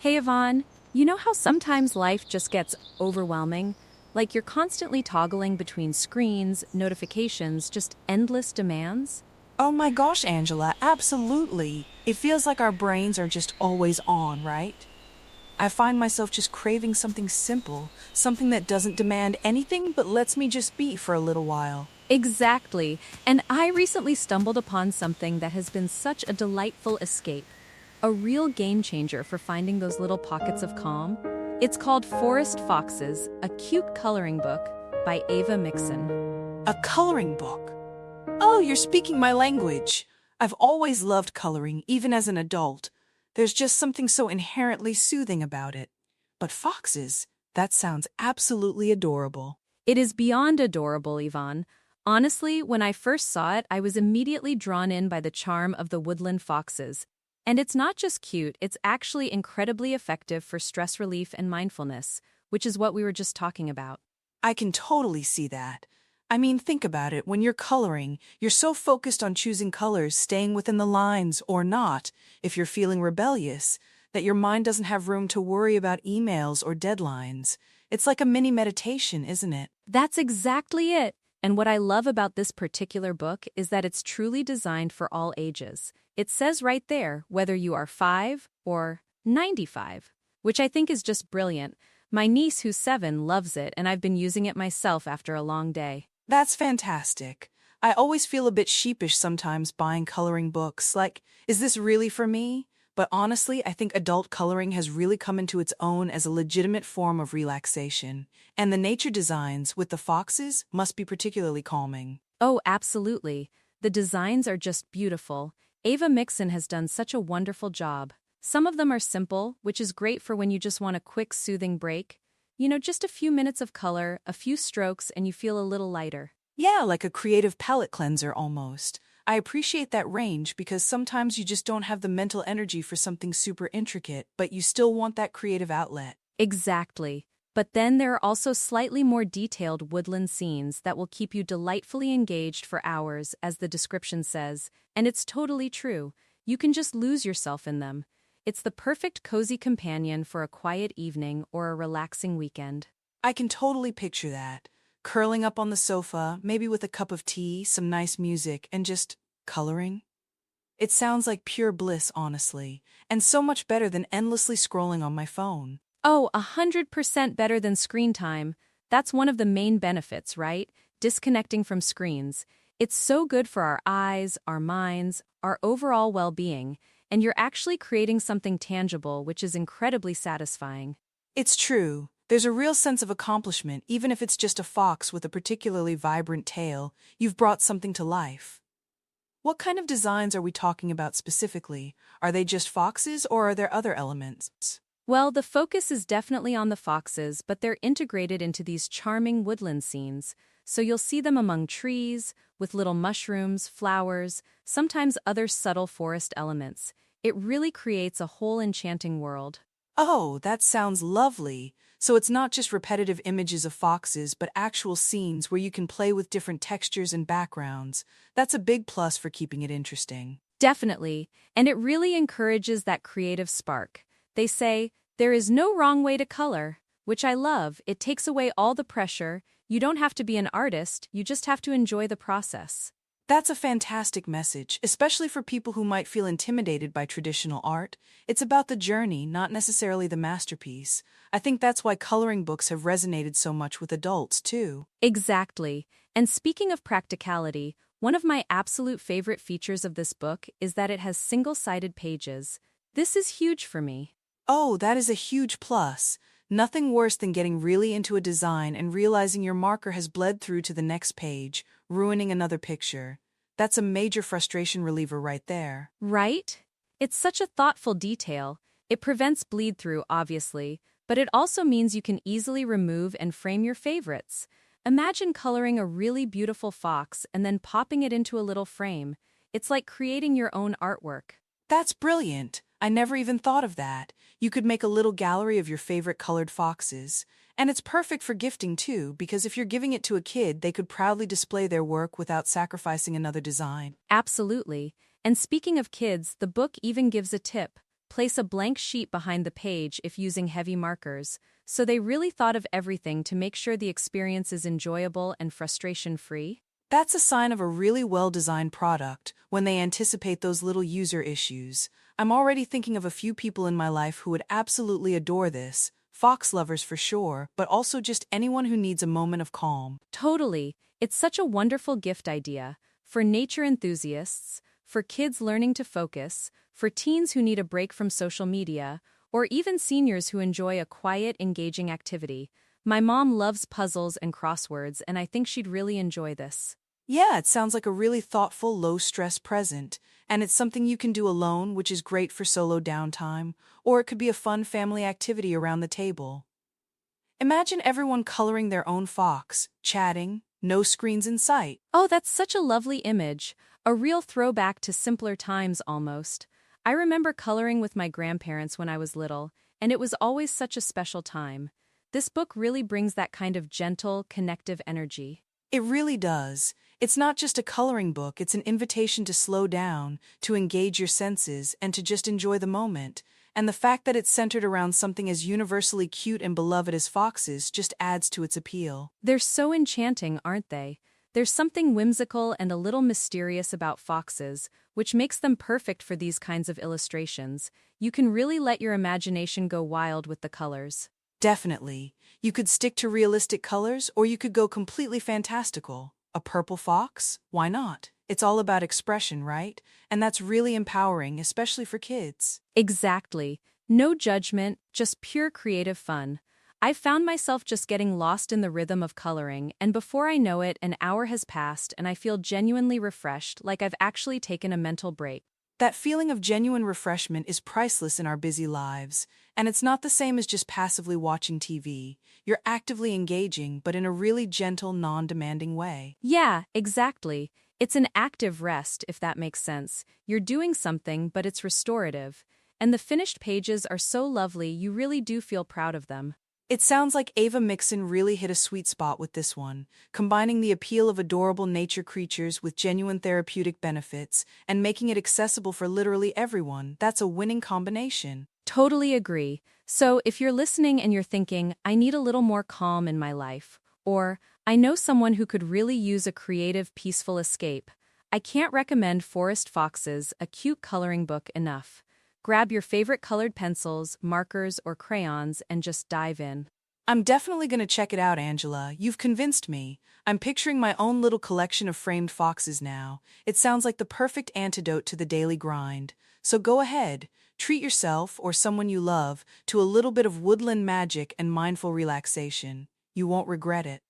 Hey Yvonne, you know how sometimes life just gets overwhelming? Like you're constantly toggling between screens, notifications, just endless demands? Oh my gosh, Angela, absolutely. It feels like our brains are just always on, right? I find myself just craving something simple, something that doesn't demand anything but lets me just be for a little while. Exactly. And I recently stumbled upon something that has been such a delightful escape. A real game changer for finding those little pockets of calm. It's called Forest Foxes, a cute coloring book by Ava Mixon. A coloring book. Oh, you're speaking my language. I've always loved coloring, even as an adult. There's just something so inherently soothing about it. But foxes, that sounds absolutely adorable. It is beyond adorable, Yvonne. Honestly, when I first saw it, I was immediately drawn in by the charm of the woodland foxes. And it's not just cute, it's actually incredibly effective for stress relief and mindfulness, which is what we were just talking about. I can totally see that. I mean, think about it. When you're coloring, you're so focused on choosing colors, staying within the lines or not, if you're feeling rebellious, that your mind doesn't have room to worry about emails or deadlines. It's like a mini meditation, isn't it? That's exactly it. And what I love about this particular book is that it's truly designed for all ages. It says right there whether you are 5 or 95, which I think is just brilliant. My niece, who's 7, loves it, and I've been using it myself after a long day. That's fantastic. I always feel a bit sheepish sometimes buying coloring books, like, is this really for me? But honestly, I think adult coloring has really come into its own as a legitimate form of relaxation, and the nature designs with the foxes must be particularly calming. Oh, absolutely. The designs are just beautiful. Ava Mixon has done such a wonderful job. Some of them are simple, which is great for when you just want a quick, soothing break. You know, just a few minutes of color, a few strokes, and you feel a little lighter. Yeah, like a creative palette cleanser almost. I appreciate that range because sometimes you just don't have the mental energy for something super intricate, but you still want that creative outlet. Exactly. But then there are also slightly more detailed woodland scenes that will keep you delightfully engaged for hours, as the description says, and it's totally true. You can just lose yourself in them. It's the perfect cozy companion for a quiet evening or a relaxing weekend. I can totally picture that. Curling up on the sofa, maybe with a cup of tea, some nice music, and just coloring. It sounds like pure bliss, honestly, and so much better than endlessly scrolling on my phone. Oh, 100% better than screen time. That's one of the main benefits, right? Disconnecting from screens. It's so good for our eyes, our minds, our overall well-being, and you're actually creating something tangible, which is incredibly satisfying. It's true. There's a real sense of accomplishment, even if it's just a fox with a particularly vibrant tail. You've brought something to life. What kind of designs are we talking about specifically? Are they just foxes or are there other elements? Well, the focus is definitely on the foxes, but they're integrated into these charming woodland scenes, so you'll see them among trees, with little mushrooms, flowers, sometimes other subtle forest elements. It really creates a whole enchanting world. Oh, that sounds lovely. So it's not just repetitive images of foxes, but actual scenes where you can play with different textures and backgrounds. That's a big plus for keeping it interesting. Definitely, and it really encourages that creative spark. They say, there is no wrong way to color, which I love. It takes away all the pressure. You don't have to be an artist, you just have to enjoy the process. That's a fantastic message, especially for people who might feel intimidated by traditional art. It's about the journey, not necessarily the masterpiece. I think that's why coloring books have resonated so much with adults, too. Exactly. And speaking of practicality, one of my absolute favorite features of this book is that it has single-sided pages. This is huge for me. Oh, that is a huge plus. Nothing worse than getting really into a design and realizing your marker has bled through to the next page, ruining another picture. That's a major frustration reliever right there. Right? It's such a thoughtful detail. It prevents bleed-through, obviously, but it also means you can easily remove and frame your favorites. Imagine coloring a really beautiful fox and then popping it into a little frame. It's like creating your own artwork. That's brilliant. I never even thought of that. You could make a little gallery of your favorite colored foxes. And it's perfect for gifting too, because if you're giving it to a kid, they could proudly display their work without sacrificing another design. Absolutely. And speaking of kids, the book even gives a tip. place a blank sheet behind the page if using heavy markers, so they really thought of everything to make sure the experience is enjoyable and frustration-free. That's a sign of a really well-designed product when they anticipate those little user issues. I'm already thinking of a few people in my life who would absolutely adore this. Fox lovers for sure, but also just anyone who needs a moment of calm. Totally. It's such a wonderful gift idea. For nature enthusiasts, for kids learning to focus, for teens who need a break from social media, or even seniors who enjoy a quiet, engaging activity. My mom loves puzzles and crosswords, and I think she'd really enjoy this. Yeah, it sounds like a really thoughtful, low-stress present, and it's something you can do alone, which is great for solo downtime, or it could be a fun family activity around the table. Imagine everyone coloring their own fox, chatting, no screens in sight. Oh, that's such a lovely image. A real throwback to simpler times almost. I remember coloring with my grandparents when I was little, and it was always such a special time. This book really brings that kind of gentle, connective energy. It really does. It's not just a coloring book, it's an invitation to slow down, to engage your senses, and to just enjoy the moment. And the fact that it's centered around something as universally cute and beloved as foxes just adds to its appeal. They're so enchanting, aren't they? There's something whimsical and a little mysterious about foxes, which makes them perfect for these kinds of illustrations. You can really let your imagination go wild with the colors. Definitely. You could stick to realistic colors, or you could go completely fantastical. A purple fox? Why not? It's all about expression, right? And that's really empowering, especially for kids. Exactly. No judgment, just pure creative fun. I've found myself just getting lost in the rhythm of coloring, and before I know it, an hour has passed and I feel genuinely refreshed, like I've actually taken a mental break. That feeling of genuine refreshment is priceless in our busy lives, and it's not the same as just passively watching TV. You're actively engaging, but in a really gentle, non-demanding way. Yeah, exactly. It's an active rest, if that makes sense. You're doing something, but it's restorative. And the finished pages are so lovely, you really do feel proud of them. It sounds like Ava Mixon really hit a sweet spot with this one, combining the appeal of adorable nature creatures with genuine therapeutic benefits and making it accessible for literally everyone. That's a winning combination. Totally agree. So, if you're listening and you're thinking, I need a little more calm in my life, or I know someone who could really use a creative, peaceful escape, I can't recommend Forest Fox's A Cute Coloring Book enough. Grab your favorite colored pencils, markers, or crayons and just dive in. I'm definitely going to check it out, Angela. You've convinced me. I'm picturing my own little collection of framed foxes now. It sounds like the perfect antidote to the daily grind. So go ahead, treat yourself or someone you love to a little bit of woodland magic and mindful relaxation. You won't regret it.